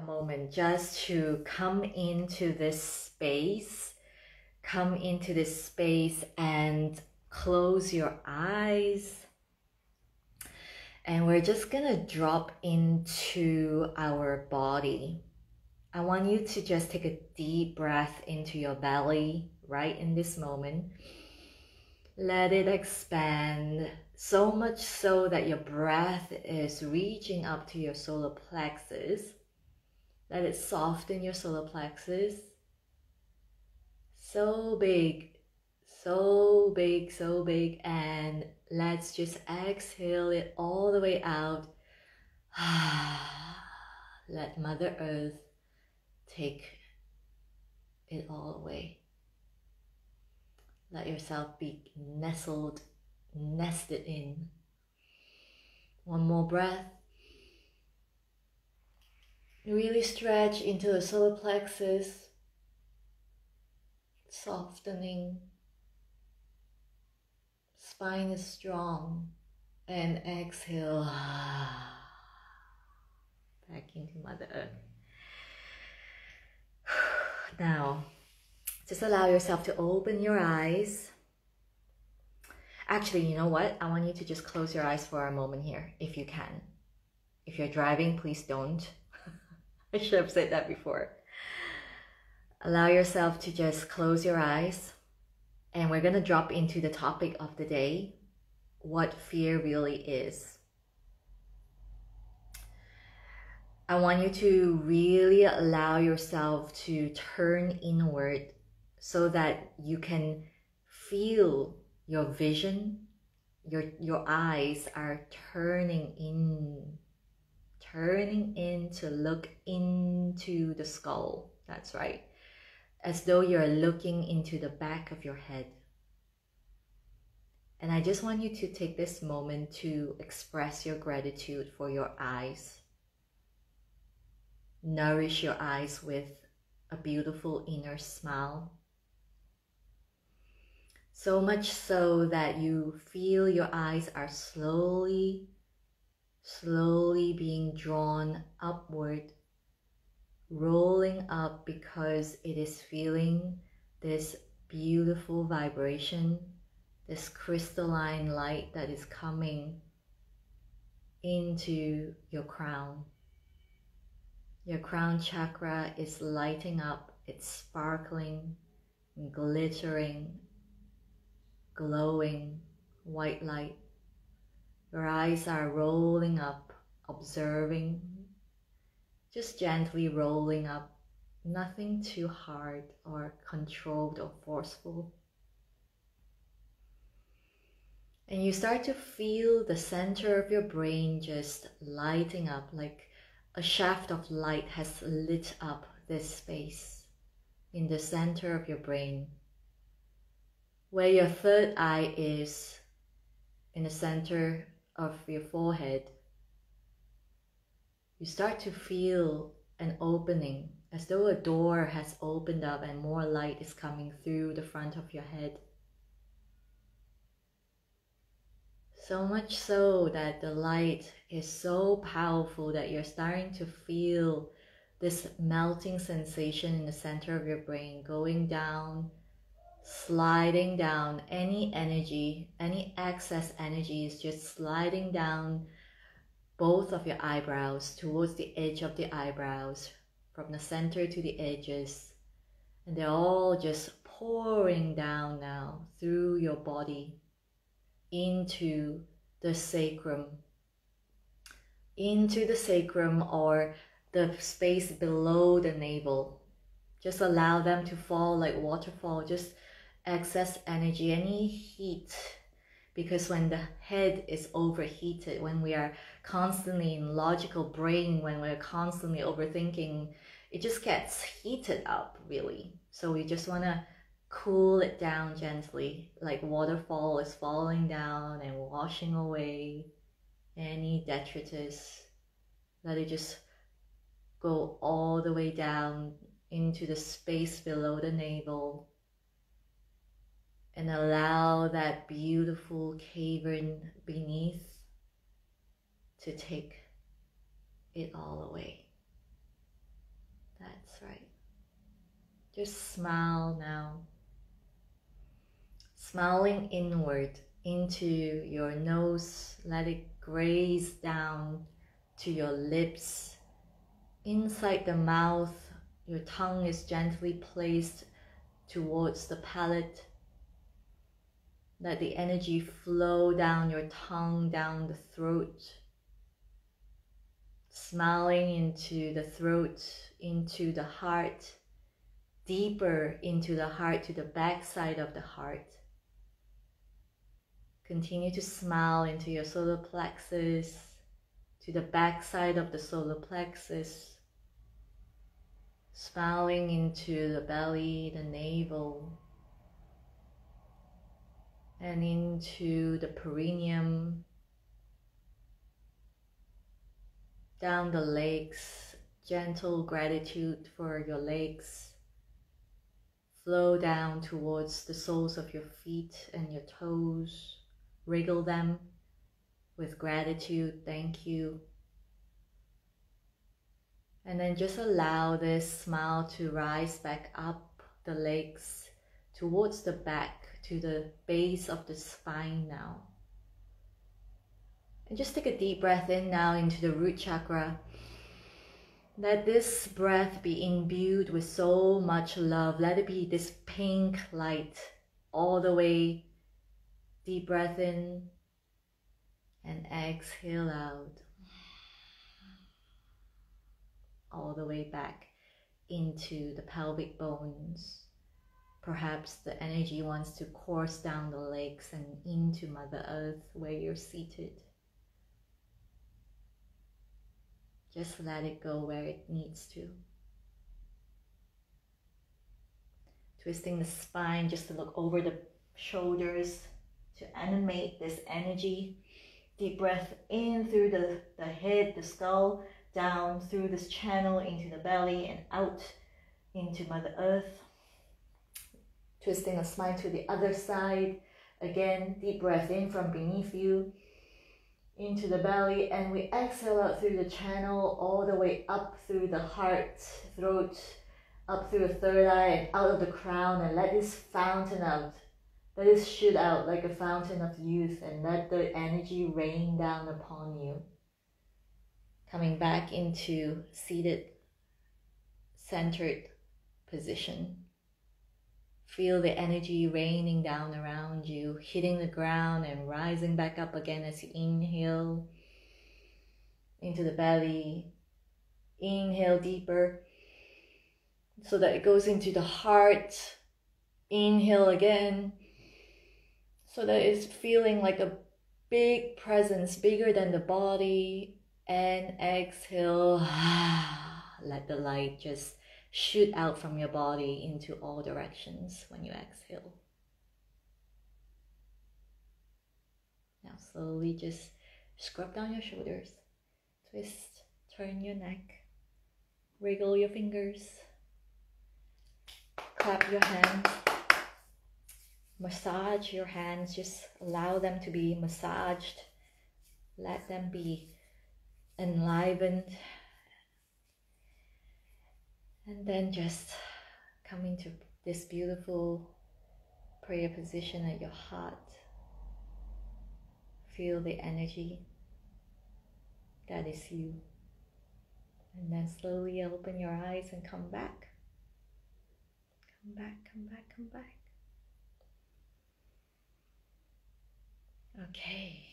a moment just to come into this space. Come into this space and close your eyes. And we're just gonna drop into our body. I want you to just take a deep breath into your belly right in this moment. Let it expand, so much so that your breath is reaching up to your solar plexus. Let it soften your solar plexus. So big, so big, so big. And let's just exhale it all the way out. Let Mother Earth take it all away. Let yourself be nested in. One more breath. Really stretch into the solar plexus, softening. Spine is strong. And exhale back into Mother Earth. Now, just allow yourself to open your eyes. Actually, you know what? I want you to just close your eyes for a moment here, if you can. If you're driving, please don't. I should have said that before. Allow yourself to just close your eyes. And we're going to drop into the topic of the day, what fear really is. I want you to really allow yourself to turn inward so that you can feel your vision, your eyes are turning in to look into the skull. That's right. As though you're looking into the back of your head. And I just want you to take this moment to express your gratitude for your eyes. Nourish your eyes with a beautiful inner smile. So much so that you feel your eyes are slowly being drawn upward, rolling up because it is feeling this beautiful vibration, this crystalline light that is coming into your crown. Your crown chakra is lighting up, it's sparkling, glittering, glowing, white light. Your eyes are rolling up, observing, just gently rolling up, nothing too hard or controlled or forceful. And you start to feel the center of your brain just lighting up, like a shaft of light has lit up this space in the center of your brain. Where your third eye is, in the center of your forehead, you start to feel an opening, as though a door has opened up and more light is coming through the front of your head. So much so that the light is so powerful that you're starting to feel this melting sensation in the center of your brain, going down, sliding down. Any energy, any excess energy is just sliding down both of your eyebrows towards the edge of the eyebrows, from the center to the edges. And they're all just pouring down now through your body into the sacrum, or the space below the navel. Just allow them to fall like waterfall, just excess energy, any heat. Because when the head is overheated, when we are constantly in logical brain, when we're constantly overthinking, it just gets heated up really. So we just want to cool it down gently, like waterfall is falling down and washing away any detritus. Let it just go all the way down into the space below the navel, and allow that beautiful cavern beneath to take it all away. That's right. Just smile now. Smiling inward into your nose. Let it graze down to your lips. Inside the mouth, your tongue is gently placed towards the palate. Let the energy flow down your tongue, down the throat. Smiling into the throat, into the heart, deeper into the heart, to the back side of the heart. Continue to smile into your solar plexus, to the back side of the solar plexus. Smiling into the belly, the navel, and into the perineum, down the legs, gentle gratitude for your legs. Flow down towards the soles of your feet and your toes. Wriggle them with gratitude, thank you. And then just allow this smile to rise back up the legs towards the back, to the base of the spine now. And just take a deep breath in now into the root chakra. Let this breath be imbued with so much love. Let it be this pink light all the way. Deep breath in and exhale out. All the way back into the pelvic bones. Perhaps the energy wants to course down the legs and into Mother Earth where you're seated. Just let it go where it needs to. Twisting the spine just to look over the shoulders to animate this energy. Deep breath in through the head, the skull, down through this channel into the belly and out into Mother Earth. Twisting the spine to the other side. Again, deep breath in from beneath you into the belly, and we exhale out through the channel all the way up through the heart, throat, up through the third eye and out of the crown, and let this fountain out. Let it shoot out like a fountain of youth, and let the energy rain down upon you. Coming back into seated, centered position. Feel the energy raining down around you, hitting the ground and rising back up again as you inhale into the belly. Inhale deeper so that it goes into the heart. Inhale again so that it's feeling like a big presence, bigger than the body. And exhale. Let the light just shoot out from your body into all directions when you exhale. Now slowly just scrub down your shoulders, twist, turn your neck, wriggle your fingers, clap your hands, massage your hands, just allow them to be massaged, let them be enlivened. And then just come into this beautiful prayer position at your heart. Feel the energy that is you. And then slowly open your eyes and come back. Come back, come back, come back. Okay.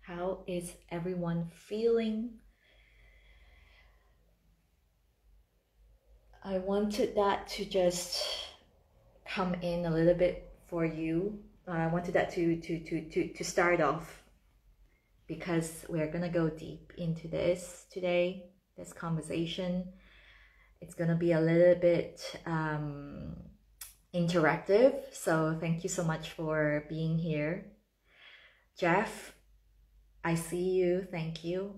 How is everyone feeling? I wanted that to just come in a little bit for you. I wanted that to start off, because we're gonna go deep into this today, this conversation. It's gonna be a little bit interactive, so thank you so much for being here. Jeff, I see you, thank you.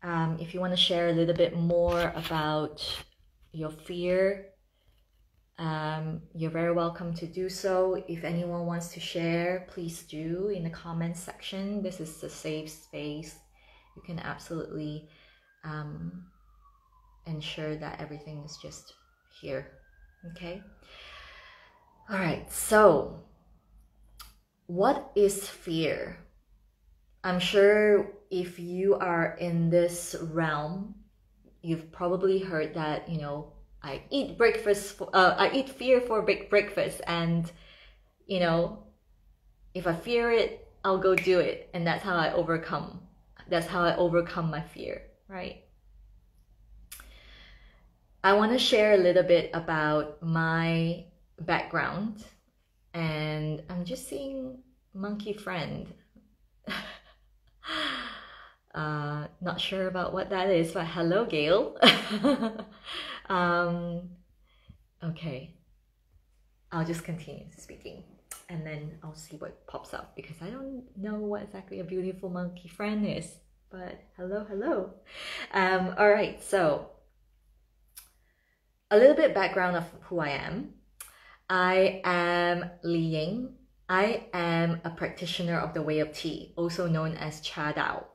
If you want to share a little bit more about your fear, you're very welcome to do so. If anyone wants to share, please do in the comments section. This is a safe space. You can absolutely and ensure that everything is just here. Okay. All right. So what is fear? I'm sure if you are in this realm, you've probably heard that, you know, I eat fear for breakfast, and you know, if I fear it, I'll go do it, and that's how I overcome my fear, right? I want to share a little bit about my background, and I'm just seeing monkey friend. Not sure about what that is, but hello, Gail. Okay, I'll just continue speaking and then I'll see what pops up, because I don't know what exactly a beautiful monkey friend is, but hello. All right, so a little bit background of who I am. I am Li Ying. I am a practitioner of the Way of Tea, also known as Cha Dao.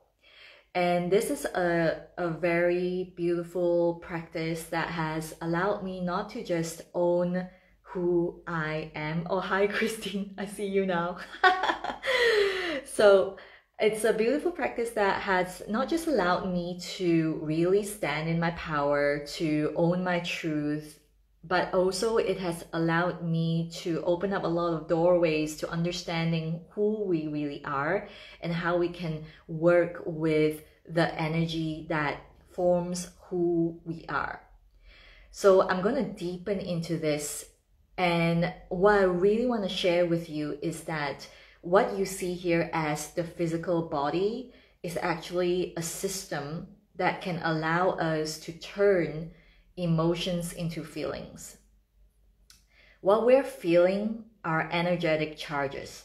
And this is a very beautiful practice that has allowed me not to just own who I am. Oh, hi, Christine. I see you now. So it's a beautiful practice that has not just allowed me to really stand in my power, to own my truth, but also it has allowed me to open up a lot of doorways to understanding who we really are and how we can work with the energy that forms who we are. So I'm going to deepen into this, and what I really want to share with you is that what you see here as the physical body is actually a system that can allow us to turn emotions into feelings. What we're feeling are energetic charges.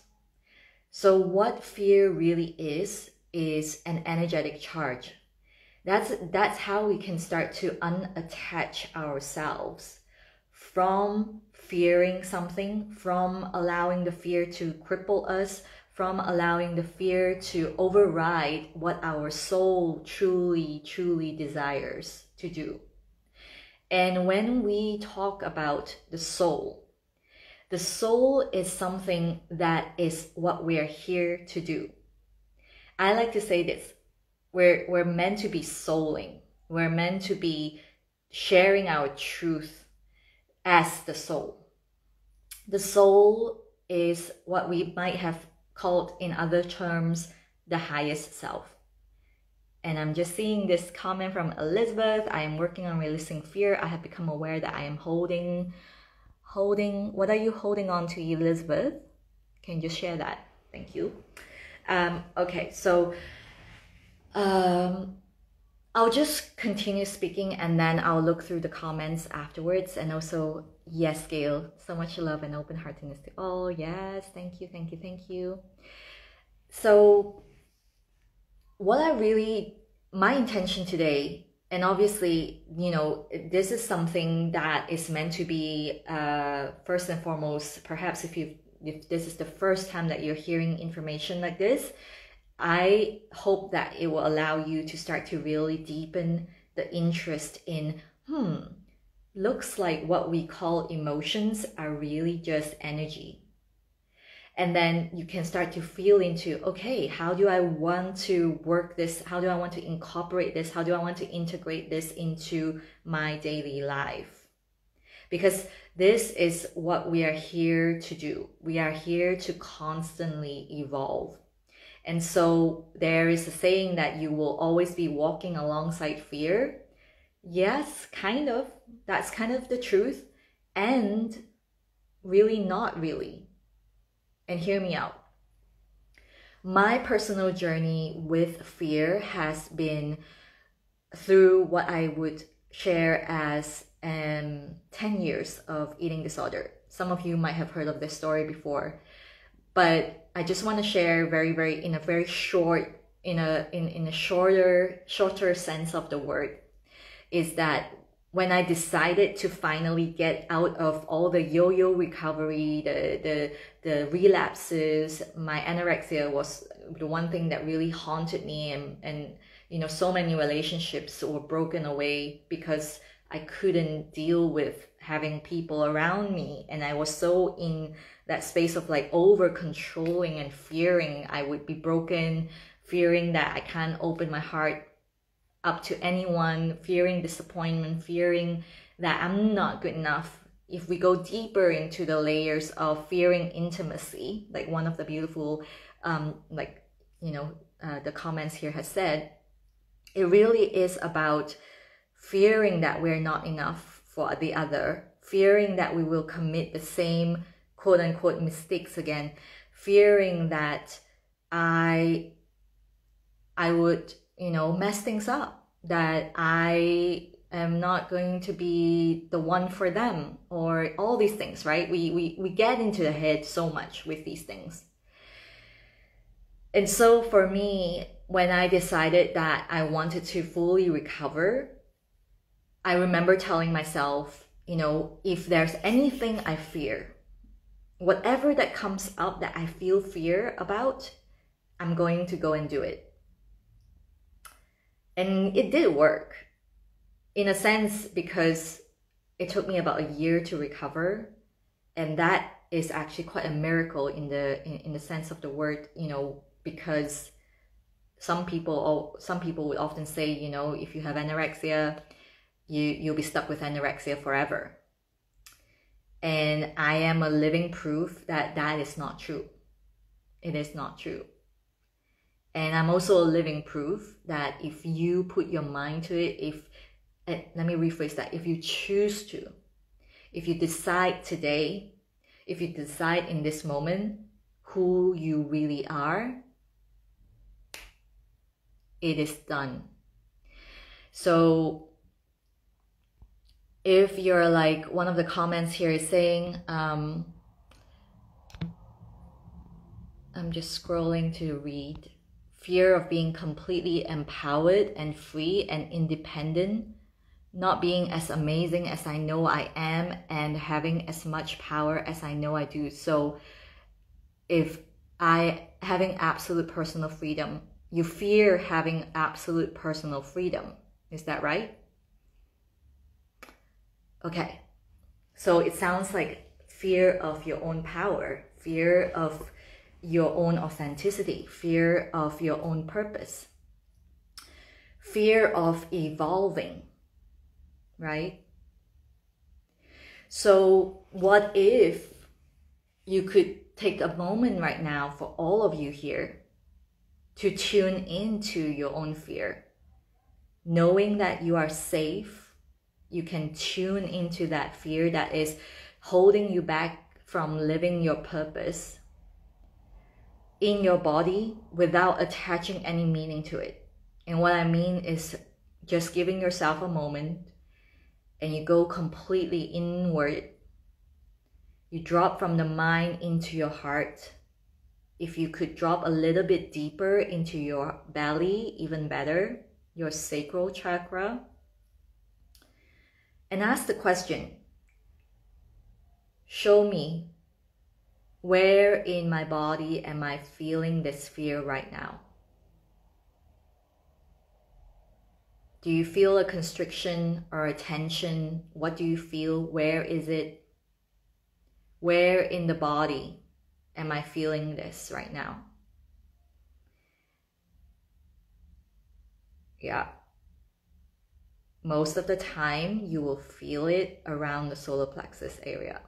So what fear really is an energetic charge. That's how we can start to unattach ourselves from fearing something, from allowing the fear to cripple us, from allowing the fear to override what our soul truly desires to do. And when we talk about the soul is something that is what we're here to do. I like to say this, we're meant to be souling. We're meant to be sharing our truth as the soul. The soul is what we might have called in other terms the highest self. And I'm just seeing this comment from Elizabeth. I am working on releasing fear. I have become aware that I am holding. What are you holding on to, Elizabeth? Can you just share that? Thank you. Okay, so I'll just continue speaking and then I'll look through the comments afterwards. And also, yes, Gail, so much love and open-heartedness to all. Yes, thank you. So my intention today, and obviously, you know, this is something that is meant to be, first and foremost, perhaps if this is the first time that you're hearing information like this, I hope that it will allow you to start to really deepen the interest in, looks like what we call emotions are really just energy. And then you can start to feel into, okay, how do I want to work this? How do I want to incorporate this? How do I want to integrate this into my daily life? Because this is what we are here to do. We are here to constantly evolve. And so there is a saying that you will always be walking alongside fear. Yes, kind of. That's kind of the truth. And really not really. And hear me out. My personal journey with fear has been through what I would share as 10 years of eating disorder. Some of you might have heard of this story before, but I just want to share in a shorter sense of the word, is that when I decided to finally get out of all the yo-yo recovery, the relapses, my anorexia was the one thing that really haunted me and you know, so many relationships were broken away because I couldn't deal with having people around me. And I was so in that space of like over controlling and fearing I would be broken, fearing that I can't open my heart up to anyone, fearing disappointment, fearing that I'm not good enough. If we go deeper into the layers of fearing intimacy, like one of the beautiful, the comments here has said, it really is about fearing that we're not enough for the other, fearing that we will commit the same quote unquote mistakes again, fearing that I would, you know, mess things up, that I am not going to be the one for them, or all these things, right? We get into the head so much with these things. And so for me, when I decided that I wanted to fully recover, I remember telling myself, you know, if there's anything I fear, whatever that comes up that I feel fear about, I'm going to go and do it. And it did work, in a sense, because it took me about a year to recover. And that is actually quite a miracle in the sense of the word, you know, because some people would often say, you know, if you have anorexia, you'll be stuck with anorexia forever. And I am a living proof that that is not true. It is not true. And I'm also a living proof that if you put your mind to it, let me rephrase that, if you choose to, if you decide today, if you decide in this moment who you really are, it is done. So if you're like, one of the comments here is saying, I'm just scrolling to read, fear of being completely empowered and free and independent, not being as amazing as I know I am, and having as much power as I know I do. So if having absolute personal freedom, you fear having absolute personal freedom. Is that right? Okay. So it sounds like fear of your own power, fear of your own authenticity, fear of your own purpose, fear of evolving, right? So what if you could take a moment right now, for all of you here, to tune into your own fear, knowing that you are safe. You can tune into that fear that is holding you back from living your purpose in your body without attaching any meaning to it. And what I mean is just giving yourself a moment and you go completely inward. You drop from the mind into your heart. If you could drop a little bit deeper into your belly, even better, your sacral chakra, and ask the question, show me, where in my body am I feeling this fear right now? Do you feel a constriction or a tension? What do you feel? Where is it? Where in the body am I feeling this right now? Yeah. Most of the time, you will feel it around the solar plexus area.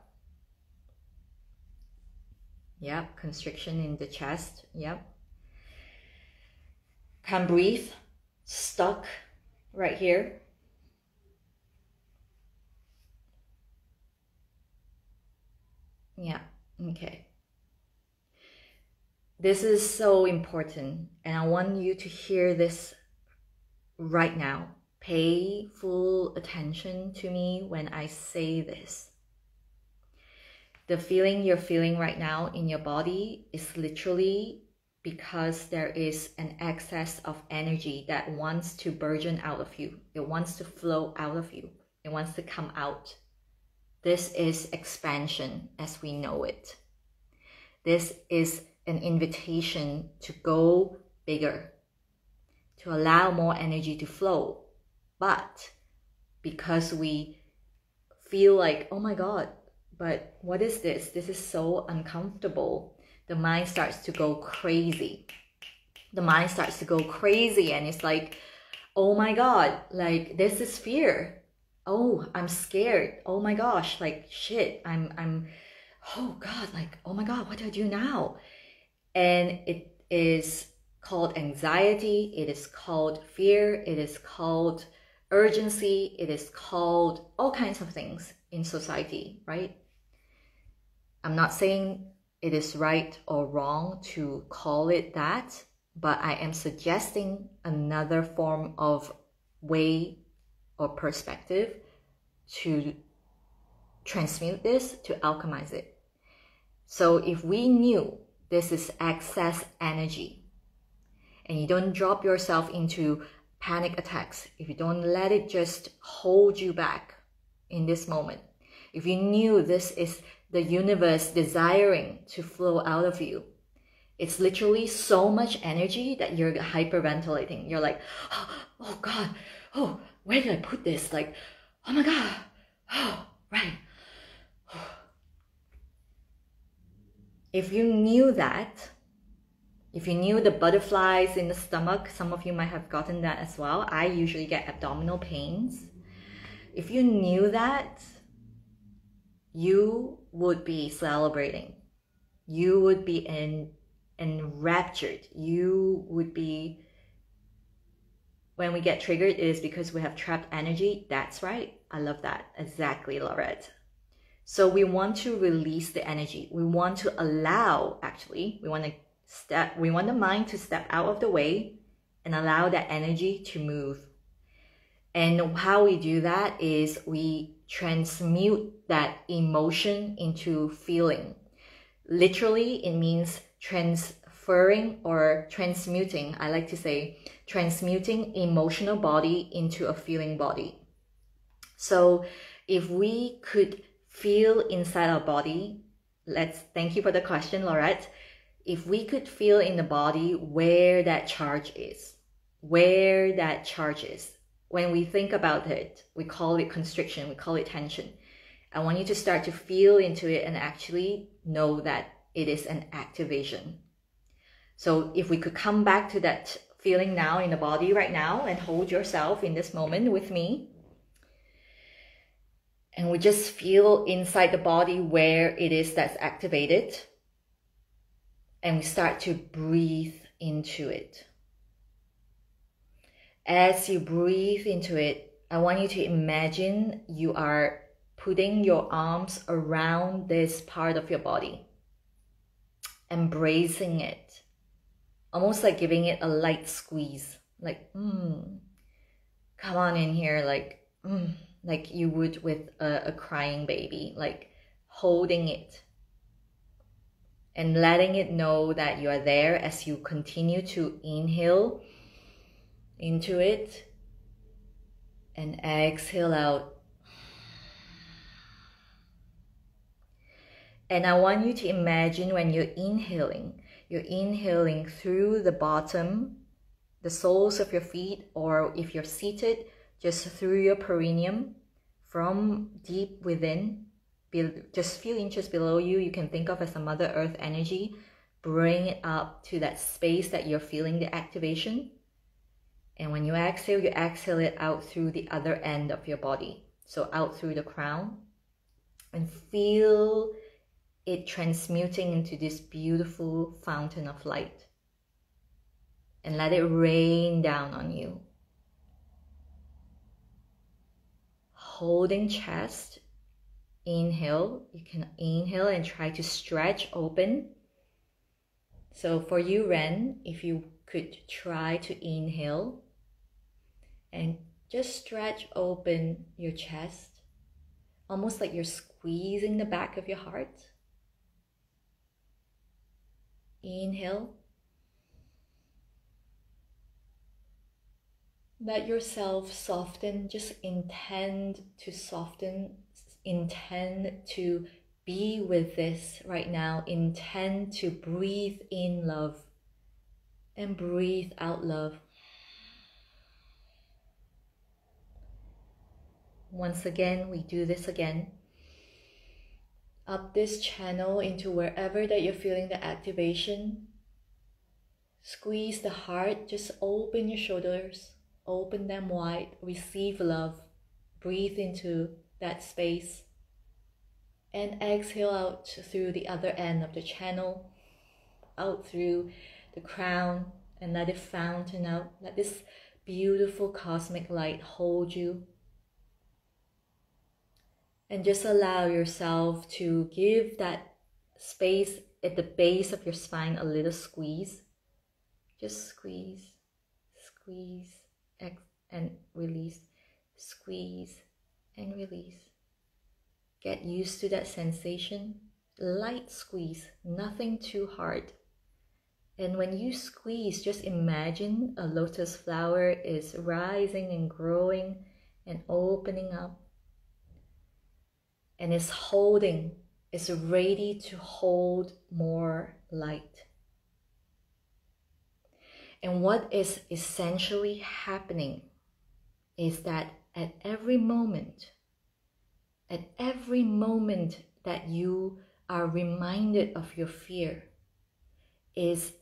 Yep, constriction in the chest. Yep. Can't breathe. Stuck right here. Yeah, okay. This is so important, and I want you to hear this right now. Pay full attention to me when I say this. The feeling you're feeling right now in your body is literally because there is an excess of energy that wants to burgeon out of you. It wants to flow out of you. It wants to come out. This is expansion as we know it. This is an invitation to go bigger, to allow more energy to flow. But because we feel like, oh my God, but what is this? This is so uncomfortable. The mind starts to go crazy. The mind starts to go crazy, and it's like, oh my God, like this is fear. Oh, I'm scared. Oh my gosh, like shit, oh God, like, oh my God, what do I do now? And it is called anxiety. It is called fear. It is called urgency. It is called all kinds of things in society, right? I'm not saying it is right or wrong to call it that, but I am suggesting another form of way or perspective to transmute this, to alchemize it. So if we knew this is excess energy, and you don't drop yourself into panic attacks, if you don't let it just hold you back in this moment, if you knew this is the universe desiring to flow out of you, it's literally so much energy that you're hyperventilating. You're like, oh God, oh, where did I put this? Like, oh my God, oh, right. If you knew that, if you knew the butterflies in the stomach, some of you might have gotten that as well. I usually get abdominal pains. If you knew that, you would be celebrating. You would be enraptured. You would be, when we get triggered, it is because we have trapped energy. That's right. I love that. Exactly, Laurette. So we want to release the energy. We want to allow, actually, we want the mind to step out of the way and allow that energy to move. And how we do that is we transmute that emotion into feeling. Literally, it means transferring or transmuting. I like to say transmuting emotional body into a feeling body. So if we could feel inside our body, thank you for the question, Laurette. If we could feel in the body where that charge is, when we think about it, we call it constriction, we call it tension. I want you to start to feel into it and actually know that it is an activation. So if we could come back to that feeling now in the body right now and hold yourself in this moment with me. And we just feel inside the body where it is that's activated. And we start to breathe into it. As you breathe into it, I want you to imagine you are putting your arms around this part of your body, embracing it, almost like giving it a light squeeze, like, come on in here, like you would with a crying baby, like holding it and letting it know that you are there as you continue to inhale into it and exhale out. And I want you to imagine when you're inhaling through the bottom, the soles of your feet, or if you're seated, just through your perineum, from deep within, just a few inches below you, you can think of as a Mother Earth energy. Bring it up to that space that you're feeling the activation. And when you exhale it out through the other end of your body. So out through the crown. And feel it transmuting into this beautiful fountain of light. And let it rain down on you. Holding chest, inhale. You can inhale and try to stretch open. So for you, Ren, if you could try to inhale and just stretch open your chest, almost like you're squeezing the back of your heart. Inhale. Let yourself soften, just intend to soften, intend to be with this right now, intend to breathe in love and breathe out love. Once again, we do this again. Up this channel into wherever that you're feeling the activation. Squeeze the heart, just open your shoulders, open them wide, receive love, breathe into that space, and exhale out through the other end of the channel, out through the crown, and let it fountain out. Let this beautiful cosmic light hold you. And just allow yourself to give that space at the base of your spine a little squeeze. Just squeeze, squeeze, and release. Squeeze and release. Get used to that sensation. Light squeeze, nothing too hard. And when you squeeze, just imagine a lotus flower is rising and growing and opening up. And is holding, is ready to hold more light. And what is essentially happening is that at every moment that you are reminded of your fear, is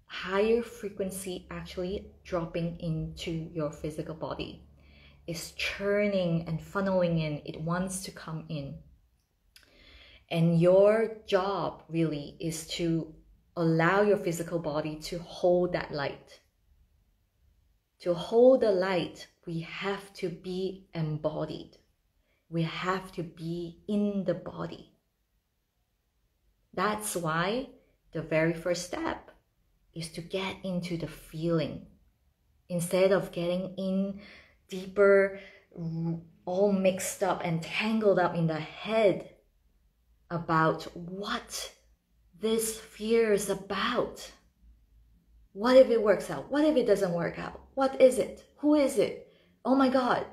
higher frequency actually dropping into your physical body. Is churning and funneling in. It wants to come in. And your job really is to allow your physical body to hold that light. To hold the light, we have to be embodied. We have to be in the body. That's why the very first step is to get into the feeling. Instead of getting in deeper, all mixed up and tangled up in the head about what this fear is about. What if it works out? What if it doesn't work out? What is it? Who is it? Oh my God.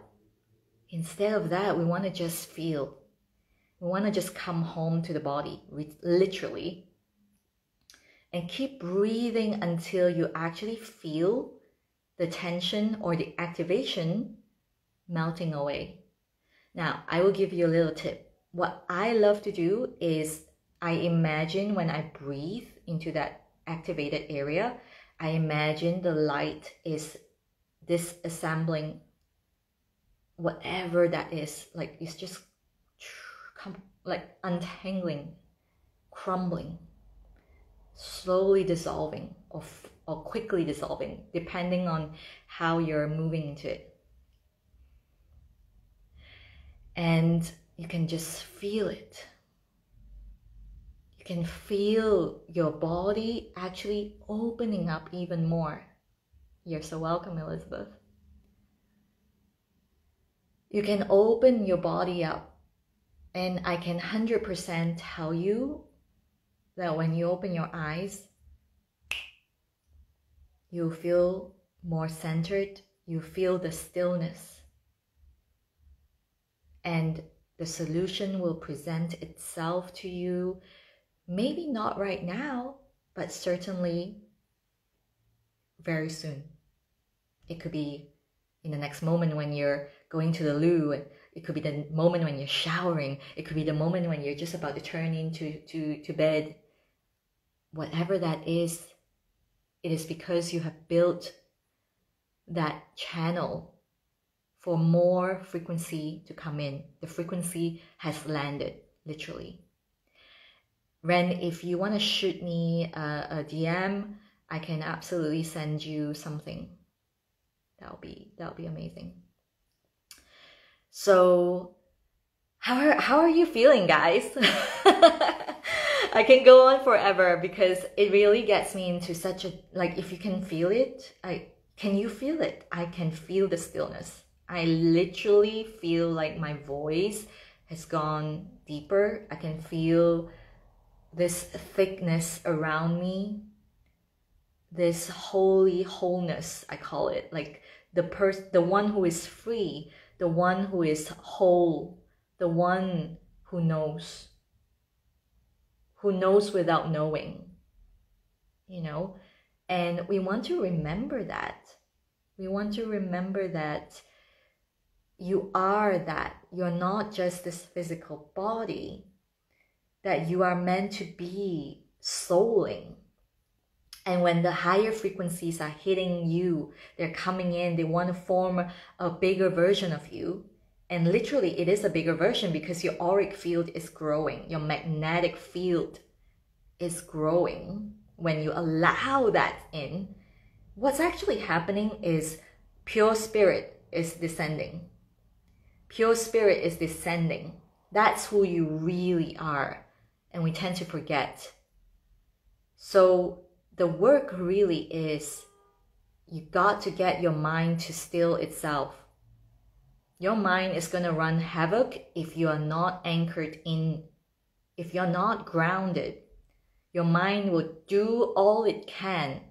Instead of that, we want to just feel. We want to just come home to the body, literally. And keep breathing until you actually feel the tension or the activation melting away. Now, I will give you a little tip. What I love to do is I imagine when I breathe into that activated area, I imagine the light is disassembling whatever that is. Like it's just like untangling, crumbling, slowly dissolving or quickly dissolving, depending on how you're moving into it. And you can just feel it. You can feel your body actually opening up even more. You're so welcome, Elizabeth. You can open your body up, and I can 100% tell you that when you open your eyes, you feel more centered, you feel the stillness, and the solution will present itself to you, maybe not right now, but certainly very soon. It could be in the next moment when you're going to the loo, it could be the moment when you're showering, it could be the moment when you're just about to turn into bed. Whatever that is, it is because you have built that channel for more frequency to come in. The frequency has landed, literally. Ren, if you want to shoot me a DM, I can absolutely send you something. That'll be amazing. So, how are you feeling, guys? I can go on forever because it really gets me into such a, like, if you can feel it, can you feel it? I can feel the stillness. I literally feel like my voice has gone deeper. I can feel this thickness around me, this holy wholeness, I call it, like the one who is free, the one who is whole, the one who knows without knowing, you know. And we want to remember that. We want to remember that you are that. You're not just this physical body, that you are meant to be souling. And when the higher frequencies are hitting you, they're coming in, they want to form a bigger version of you. And literally it is a bigger version because your auric field is growing. Your magnetic field is growing. When you allow that in, what's actually happening is pure spirit is descending. Pure spirit is descending. That's who you really are. And we tend to forget. So the work really is, you got to get your mind to still itself. Your mind is going to run havoc if you are not anchored in, if you're not grounded. Your mind will do all it can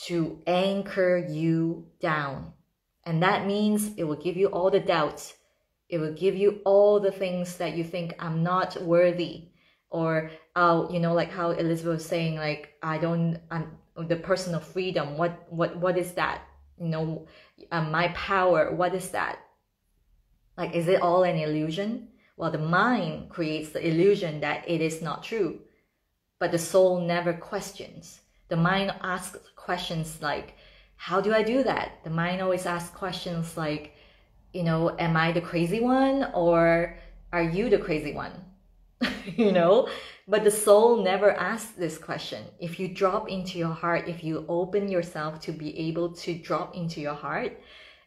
to anchor you down. And that means it will give you all the doubts. It will give you all the things that you think, I'm not worthy. Or, you know, like how Elizabeth was saying, like, I'm the personal freedom. What is that? You know, my power, what is that? Like, is it all an illusion? Well, the mind creates the illusion that it is not true. But the soul never questions. The mind asks questions like, how do I do that? The mind always asks questions like, you know, am I the crazy one or are you the crazy one? You know, but the soul never asks this question. If you drop into your heart, if you open yourself to be able to drop into your heart,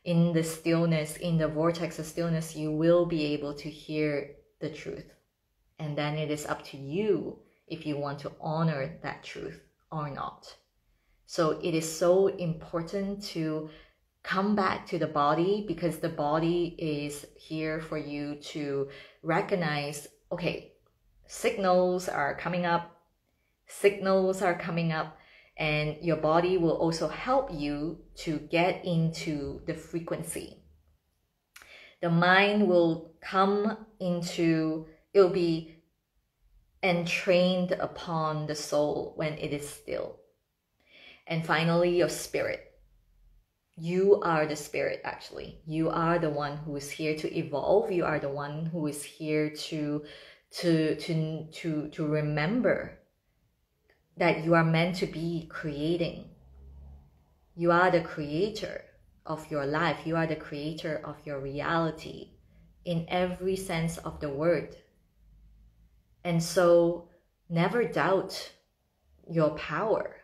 in the stillness, in the vortex of stillness, you will be able to hear the truth. And then it is up to you if you want to honor that truth or not. So it is so important to come back to the body, because the body is here for you to recognize, okay, signals are coming up, and your body will also help you to get into the frequency. The mind will come into, it will be entrained upon the soul when it is still. And finally, your spirit. You are the spirit, actually. You are the one who is here to evolve. You are the one who is here to remember that you are meant to be creating. You are the creator of your life. You are the creator of your reality in every sense of the word. And so never doubt your power.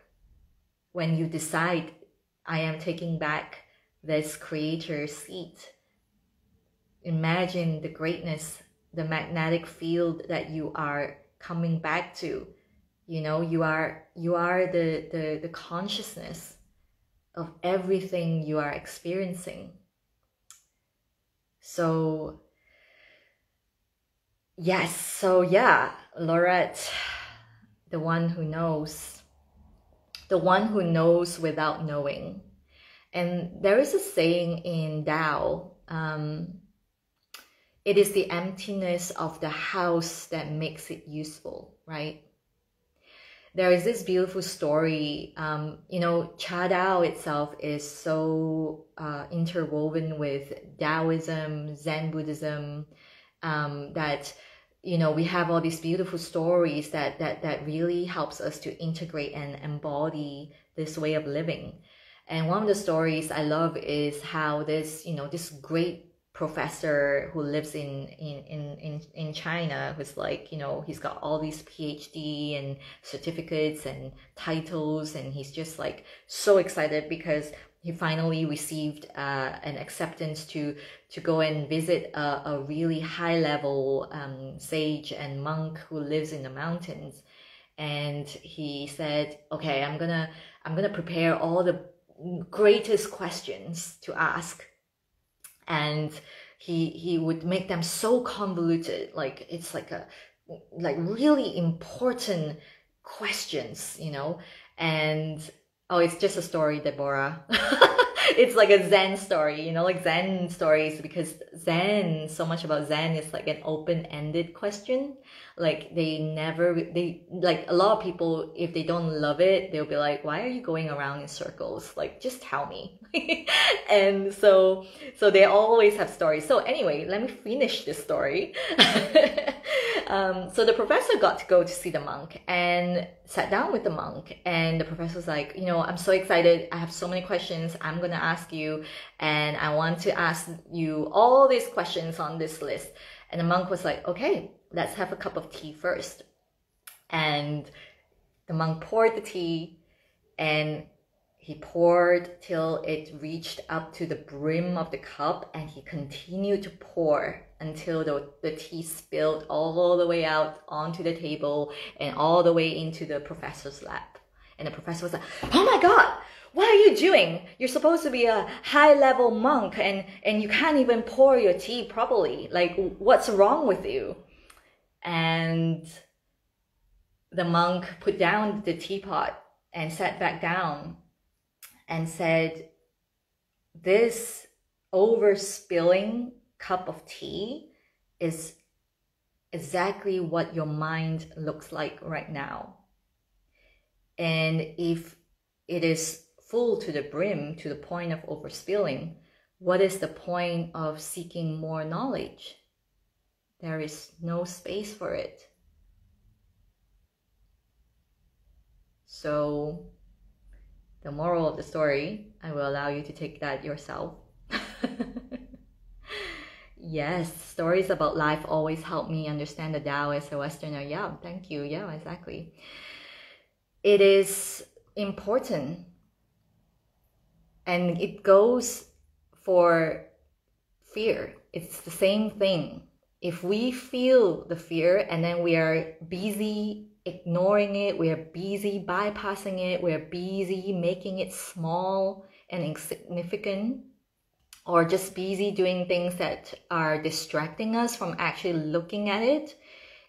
When you decide, I am taking back this creator seat, imagine the greatness, the magnetic field that you are coming back to. You know, you are the consciousness of everything you are experiencing. So yes, so yeah, Laurette, the one who knows without knowing. And there is a saying in Tao, it is the emptiness of the house that makes it useful, right? There is this beautiful story, you know, Cha Dao itself is so interwoven with Taoism, Zen Buddhism, that, you know, we have all these beautiful stories that really helps us to integrate and embody this way of living. And one of the stories I love is how this, you know, this great professor who lives in China, who's like, you know, he's got all these PhD and certificates and titles, and he's just like so excited because he finally received an acceptance to go and visit a really high level sage and monk who lives in the mountains. And he said, okay, I'm gonna prepare all the greatest questions to ask. And he would make them so convoluted, like it's like really important questions, you know. And Oh, it's just a story, Deborah. It's like a Zen story, you know, like Zen stories, because Zen, so much about Zen is like an open-ended question. Like they like a lot of people, if they don't love it, they'll be like, why are you going around in circles? Like, just tell me. And so they always have stories. So anyway, let me finish this story. So the professor got to go to see the monk and sat down with the monk, and the professor was like, you know, I'm so excited. I have so many questions I'm going to ask you, and I want to ask you all these questions on this list. And the monk was like, okay, let's have a cup of tea first. And the monk poured the tea, and he poured till it reached up to the brim of the cup, and he continued to pour until the tea spilled all the way out onto the table and all the way into the professor's lap. And the professor was like, oh my God, what are you doing? You're supposed to be a high-level monk, and you can't even pour your tea properly. Like, what's wrong with you? And the monk put down the teapot and sat back down and said, this overspilling cup of tea is exactly what your mind looks like right now. And if it is full to the brim, to the point of overspilling, what is the point of seeking more knowledge? There is no space for it. So the moral of the story, I will allow you to take that yourself. Yes, stories about life always help me understand the Tao as a Westerner. Yeah, thank you. Yeah, exactly. It is important, and it goes for fear. It's the same thing. If we feel the fear and then we are busy ignoring it, we are busy bypassing it, we are busy making it small and insignificant, or just busy doing things that are distracting us from actually looking at it,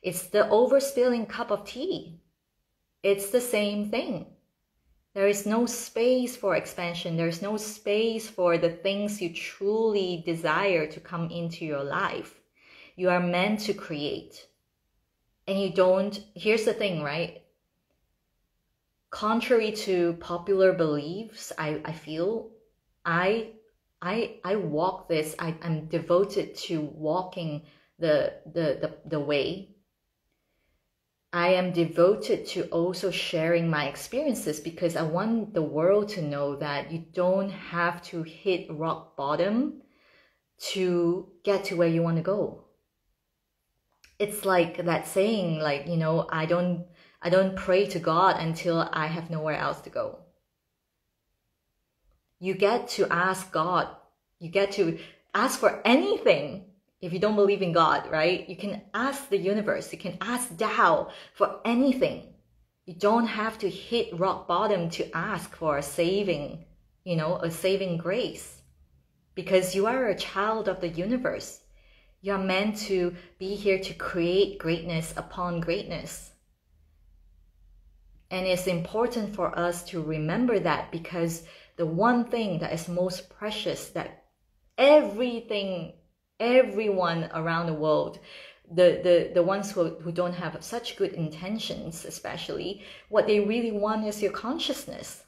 it's the overspilling cup of tea. It's the same thing. There is no space for expansion. There's no space for the things you truly desire to come into your life. You are meant to create. And you don't, here's the thing, right? Contrary to popular beliefs, I feel, I walk this, I'm devoted to walking the way. I am devoted to also sharing my experiences, because I want the world to know that you don't have to hit rock bottom to get to where you want to go. It's like that saying, like, you know, I don't pray to God until I have nowhere else to go. You get to ask God, you get to ask for anything. If you don't believe in God, right? You can ask the universe, you can ask Tao for anything. You don't have to hit rock bottom to ask for a saving, you know, a saving grace. Because you are a child of the universe. You are meant to be here to create greatness upon greatness. And it's important for us to remember that, because the one thing that is most precious, that everyone around the world, the ones who don't have such good intentions, especially, what they really want is your consciousness.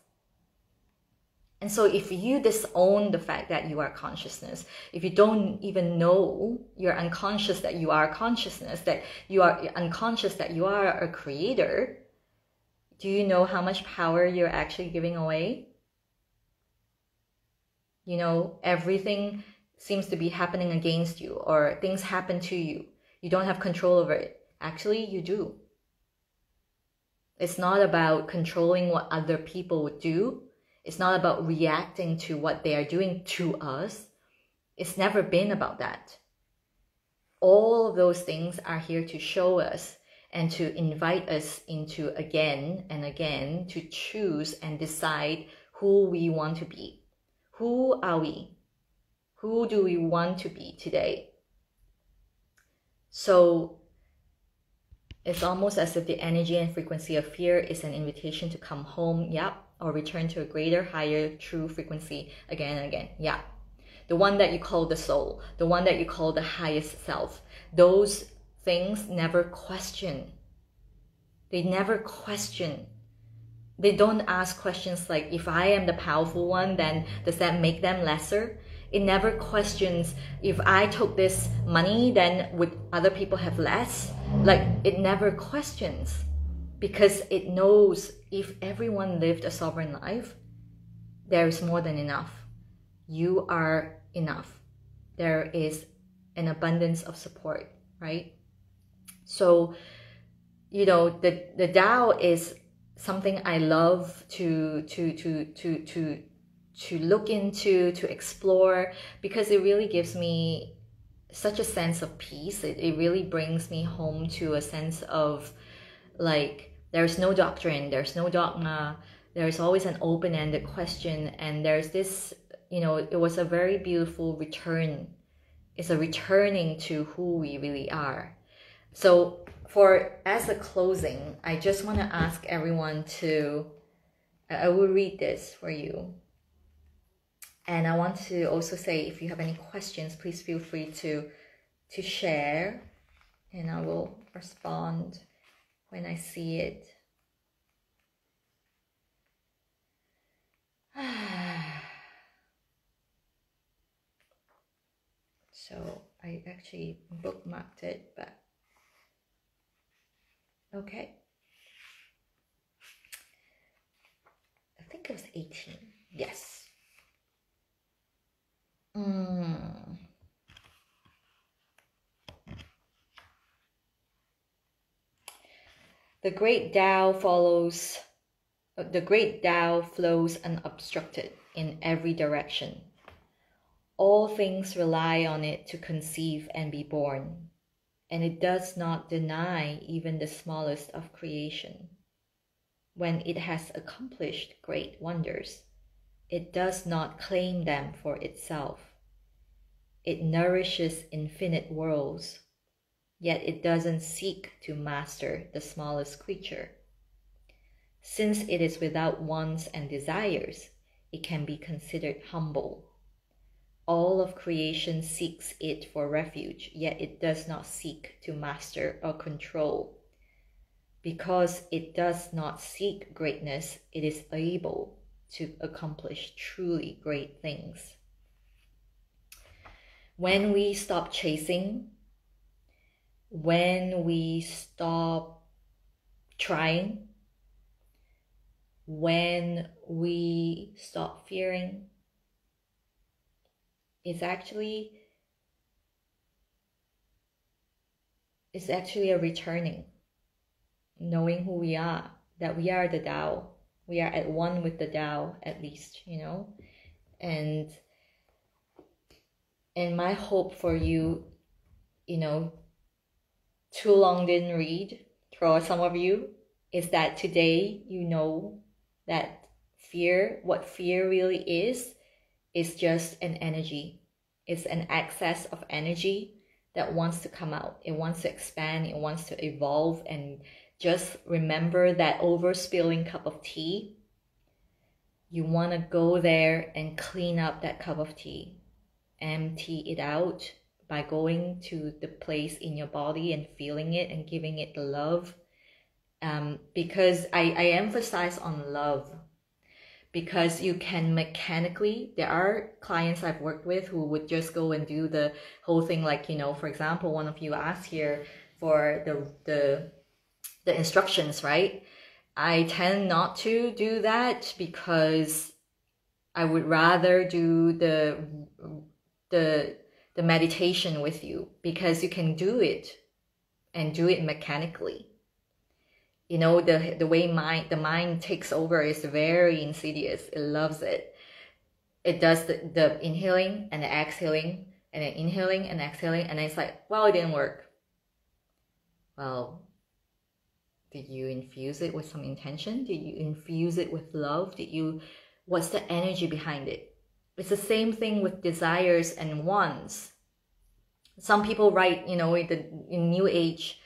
And so if you disown the fact that you are consciousness, if you don't even know, you're unconscious that you are consciousness, that you are unconscious that you are a creator, do you know how much power you're actually giving away? You know, everything seems to be happening against you, or things happen to you. You don't have control over it. Actually, you do. It's not about controlling what other people would do. It's not about reacting to what they are doing to us. It's never been about that. All of those things are here to show us and to invite us into again and again to choose and decide who we want to be. Who are we? Who do we want to be today? So it's almost as if the energy and frequency of fear is an invitation to come home. Yep, or return to a greater, higher, true frequency again and again. Yeah. The one that you call the soul, the one that you call the highest self. Those things never question. They never question. They don't ask questions like, if I am the powerful one, then does that make them lesser? It never questions, if I took this money, then would other people have less? Like, it never questions, because it knows if everyone lived a sovereign life, there is more than enough. You are enough. There is an abundance of support, right? So, you know, the Tao is something I love to look into, to explore, because it really gives me such a sense of peace. It really brings me home to a sense of, like, there's no doctrine, there's no dogma, there's always an open-ended question, and there's this, you know, it was a very beautiful return. It's a returning to who we really are. So as a closing, I just want to ask everyone to, I will read this for you. And I want to also say, if you have any questions, please feel free to share, and I will respond when I see it. So I actually bookmarked it, but okay. I think it was 18. Yes. The great Tao flows unobstructed in every direction. All things rely on it to conceive and be born, and it does not deny even the smallest of creation. When it has accomplished great wonders, it does not claim them for itself. It nourishes infinite worlds, yet it doesn't seek to master the smallest creature. Since it is without wants and desires, it can be considered humble. All of creation seeks it for refuge, yet it does not seek to master or control. Because it does not seek greatness, it is able to accomplish truly great things. When we stop chasing, when we stop trying, when we stop fearing, it's actually a returning, knowing who we are, that we are the Tao. We are at one with the Tao, at least, you know. And my hope for you, you know, too long didn't read for some of you, is that today you know that what fear really is just an energy. It's an excess of energy that wants to come out. It wants to expand. It wants to evolve. And just remember that overspilling cup of tea. You want to go there and clean up that cup of tea. Empty it out by going to the place in your body and feeling it and giving it the love. Because I emphasize on love. Because you can mechanically, there are clients I've worked with who would just go and do the whole thing, like, you know, for example, one of you asked here for the instructions, right? I tend not to do that because I would rather do the meditation with you, because you can do it and do it mechanically. You know, the way the mind takes over is very insidious. It loves it. It does the inhaling and the exhaling, and then inhaling and exhaling, and then it's like, well, it didn't work. Well, did you infuse it with some intention? Did you infuse it with love? What's the energy behind it? It's the same thing with desires and wants. Some people write, you know, in New Age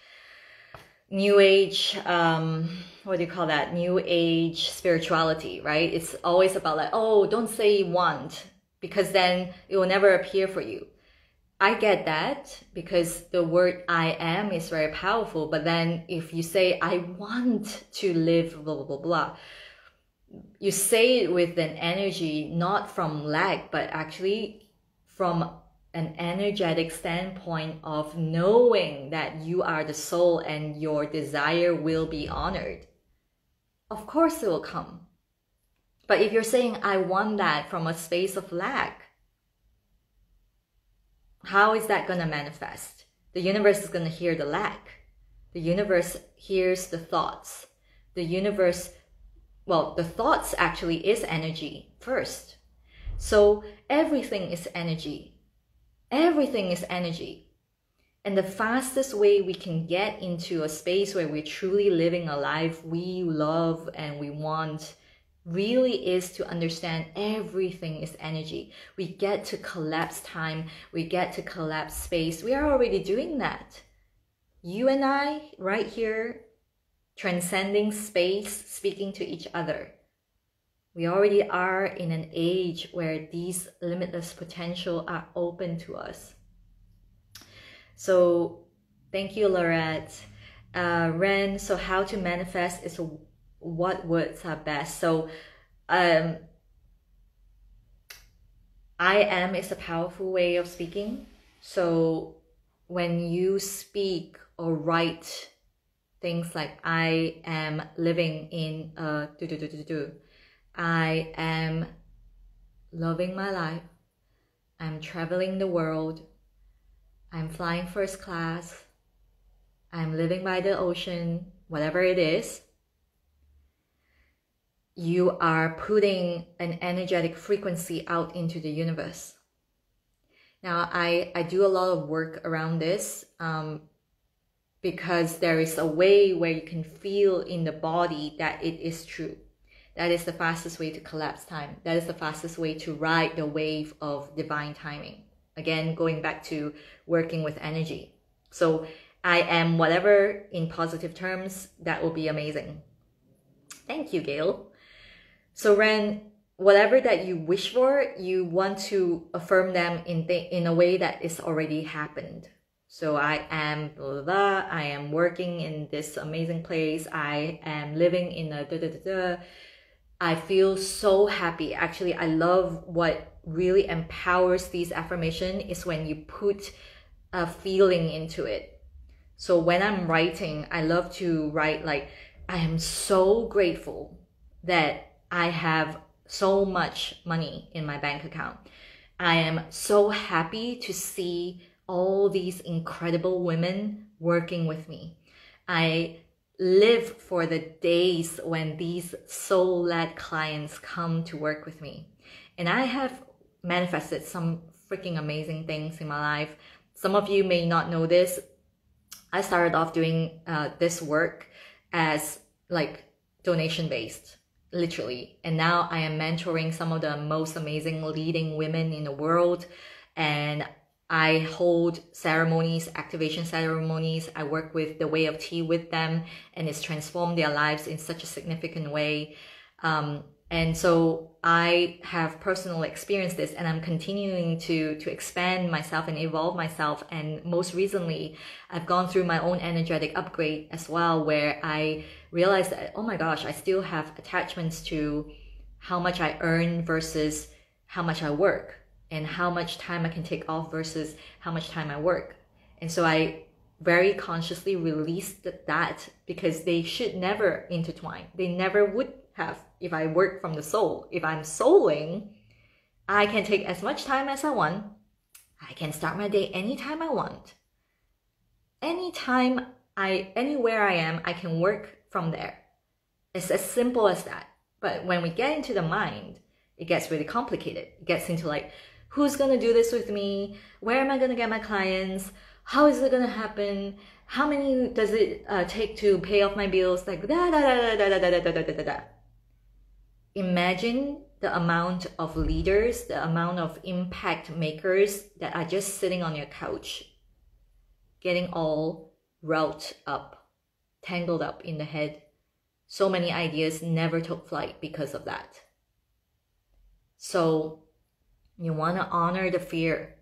new age, what do you call that? New age spirituality, right? It's always about like, oh, don't say want, because then it will never appear for you. I get that, because the word I am is very powerful. But then if you say, I want to live blah, blah, blah, blah, you say it with an energy, not from lack, but actually from an energetic standpoint of knowing that you are the soul and your desire will be honored. Of course it will come. But if you're saying, I want that from a space of lack, how is that going to manifest? The universe is going to hear the lack. The universe hears the thoughts. The universe, well, the thoughts actually is energy first. So everything is energy. Everything is energy. And the fastest way we can get into a space where we're truly living a life we love and we want really is to understand everything is energy. We get to collapse time. We get to collapse space. We are already doing that. You and I, right here, transcending space, speaking to each other. We already are in an age where these limitless potential are open to us. So thank you, Lorette. Ren, so how to manifest is what words are best? So I am is a powerful way of speaking. So when you speak or write things like I am living in a I am loving my life, I'm traveling the world, I'm flying first class, I'm living by the ocean, whatever it is, you are putting an energetic frequency out into the universe. Now, I do a lot of work around this because there is a way where you can feel in the body that it is true. That is the fastest way to collapse time. That is the fastest way to ride the wave of divine timing. Again, going back to working with energy. So I am whatever in positive terms, that will be amazing. Thank you, Gail. So Ren, whatever that you wish for, you want to affirm them in a way that is already happened. So I am blah, blah, blah, I am working in this amazing place. I am living in a da da da da. I feel so happy. Actually, I love what really empowers these affirmations is when you put a feeling into it. So when I'm writing, I love to write like, I am so grateful that I have so much money in my bank account. I am so happy to see all these incredible women working with me. I live for the days when these soul-led clients come to work with me. And I have manifested some freaking amazing things in my life. Some of you may not know this. I started off doing this work as like donation-based, literally. And now I am mentoring some of the most amazing leading women in the world. And I hold ceremonies, activation ceremonies. I work with the Way of Tea with them, and it's transformed their lives in such a significant way. And so I have personally experienced this, and I'm continuing to expand myself and evolve myself. And most recently, I've gone through my own energetic upgrade as well, where I realized that, oh my gosh, I still have attachments to how much I earn versus how much I work, and how much time I can take off versus how much time I work. And so I very consciously released that, because they should never intertwine. They never would have if I work from the soul. If I'm souling, I can take as much time as I want. I can start my day anytime I want. Anywhere I am, I can work from there. It's as simple as that. But when we get into the mind, it gets really complicated. It gets into like, who's going to do this with me? Where am I going to get my clients? How is it going to happen? How many does it take to pay off my bills? Like da da da da da da da da da da da. Imagine the amount of leaders, the amount of impact makers that are just sitting on your couch, getting all riled up, tangled up in the head. So many ideas never took flight because of that. So you want to honor the fear.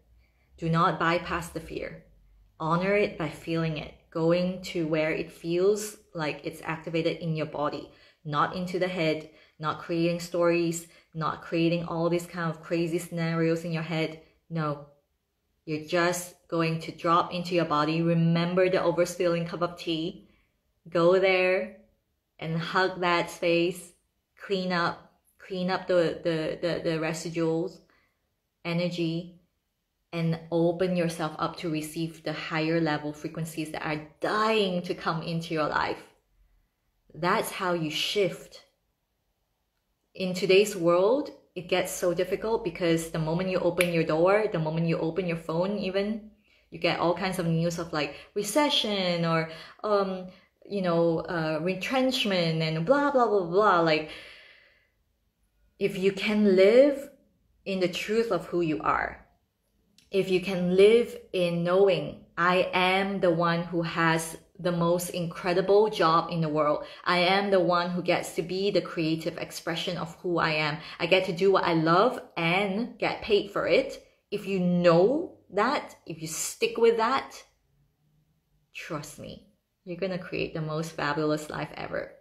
Do not bypass the fear. Honor it by feeling it, going to where it feels like it's activated in your body, not into the head, not creating stories, not creating all these kind of crazy scenarios in your head. No, you're just going to drop into your body. Remember the overspilling cup of tea. Go there and hug that space, clean up the residuals, energy, and open yourself up to receive the higher level frequencies that are dying to come into your life. That's how you shift. In today's world, it gets so difficult because the moment you open your door, the moment you open your phone even, you get all kinds of news of like recession or, retrenchment and blah, blah, blah, blah. Like, if you can live in the truth of who you are, if you can live in knowing I am the one who has the most incredible job in the world. I am the one who gets to be the creative expression of who I am. I get to do what I love and get paid for it. If you know that, if you stick with that, trust me, you're going to create the most fabulous life ever.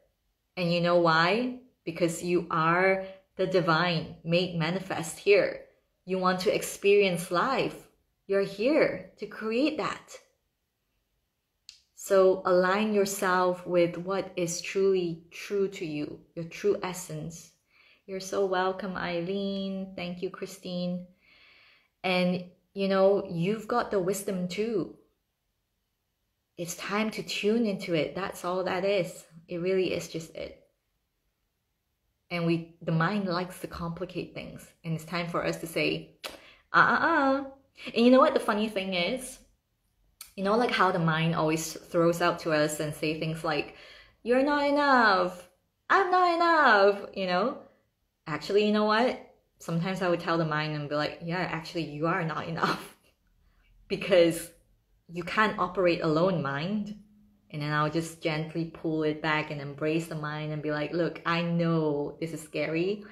And you know why? Because you are the divine made manifest here. You want to experience life. You're here to create that. So align yourself with what is truly true to you, your true essence. You're so welcome, Eileen. Thank you, Christine. And you've got the wisdom too. It's time to tune into it. That's all that is. It really is just it. And the mind likes to complicate things. And it's time for us to say, And you know what the funny thing is? Like how the mind always throws out to us and say things like, you're not enough. I'm not enough, Actually, you know what? Sometimes I would tell the mind and be like, yeah, actually, you are not enough. Because you can't operate alone, mind. And then I'll just gently pull it back and embrace the mind and be like, look, I know this is scary,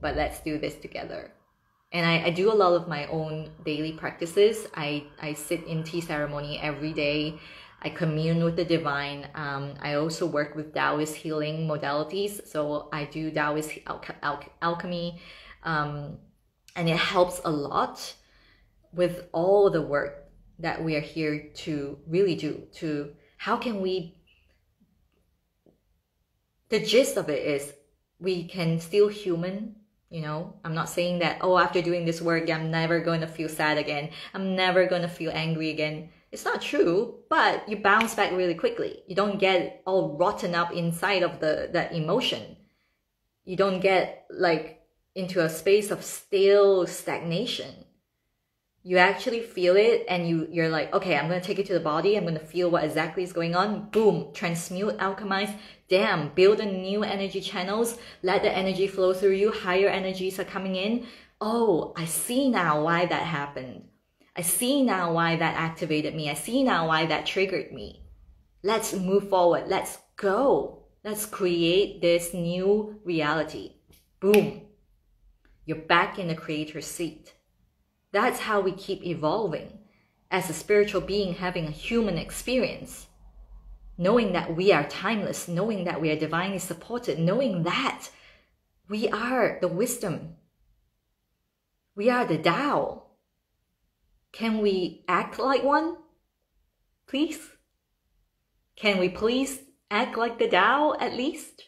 but let's do this together. And I do a lot of my own daily practices. I sit in tea ceremony every day. I commune with the divine. I also work with Taoist healing modalities. So I do Taoist alchemy. And it helps a lot with all the work that we are here to really do. How can we... The gist of it is we can still human. I'm not saying that, after doing this work, I'm never going to feel sad again. I'm never going to feel angry again. It's not true, but you bounce back really quickly. You don't get all rotten up inside of that emotion. You don't get into a space of still stagnation. You actually feel it and you're like, okay, I'm going to take it to the body. I'm going to feel what exactly is going on. Boom, transmute, alchemize. Damn, build a new energy channels. Let the energy flow through you. Higher energies are coming in. Oh, I see now why that happened. I see now why that activated me. I see now why that triggered me. Let's move forward. Let's go. Let's create this new reality. Boom. You're back in the creator's seat. That's how we keep evolving as a spiritual being having a human experience. Knowing that we are timeless, knowing that we are divinely supported, knowing that we are the wisdom. We are the Tao. Can we act like one? Please? Can we please act like the Tao at least?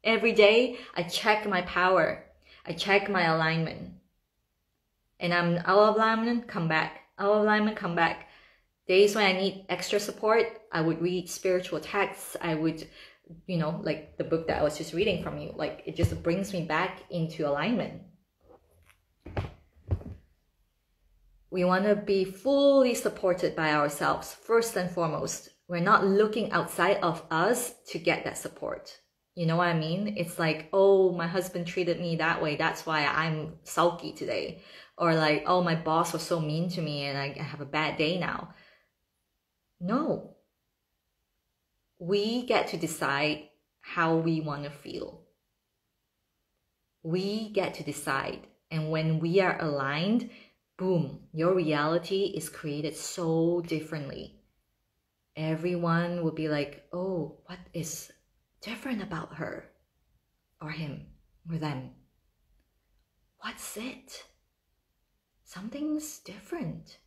Every day, I check my power. I check my alignment. And I'm out of alignment, come back. Out of alignment, come back. Days when I need extra support, I would read spiritual texts. I would, like the book that I was just reading from you, it just brings me back into alignment. We want to be fully supported by ourselves, first and foremost. We're not looking outside of us to get that support. You know what I mean? It's like, oh, my husband treated me that way. That's why I'm sulky today. Or like, oh, my boss was so mean to me and I have a bad day now. No. we get to decide how we want to feel. We get to decide. And when we are aligned, boom, your reality is created so differently. Everyone will be like, oh, what is different about her or him or them? What's it? Something's different.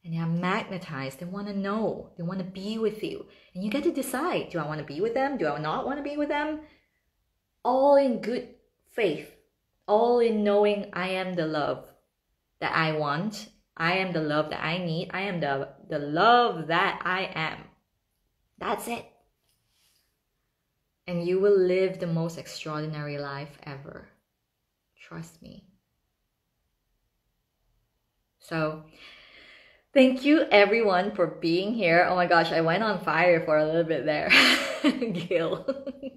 And they are magnetized. They want to know. They want to be with you. And you get to decide, do I want to be with them? Do I not want to be with them? All in good faith. All in knowing I am the love that I want. I am the love that I need. I am the love that I am. That's it. And you will live the most extraordinary life ever. Trust me. So, thank you everyone for being here. Oh my gosh, I went on fire for a little bit there. Gil,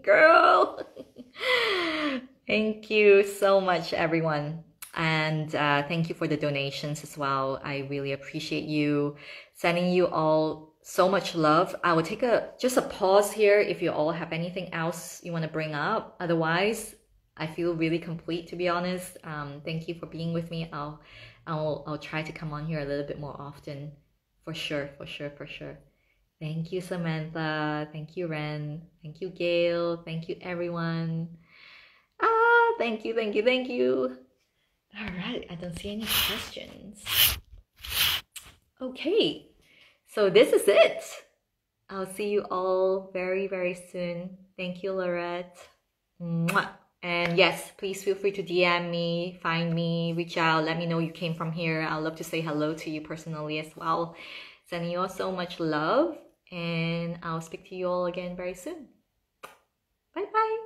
girl. Thank you so much, everyone. And thank you for the donations as well. I really appreciate you. Sending you all so much love. I will take just a pause here if you all have anything else you want to bring up. Otherwise, I feel really complete, to be honest. Thank you for being with me. I'll try to come on here a little bit more often. For sure. Thank you, Samantha. Thank you, Ren. Thank you, Gail. Thank you, everyone. Thank you. All right, I don't see any questions. Okay, so this is it. I'll see you all very, very soon. Thank you, Lorette. Mwah. And yes, please feel free to DM me, find me, reach out, let me know you came from here. I'd love to say hello to you personally as well. Sending you all so much love, and I'll speak to you all again very soon. Bye-bye.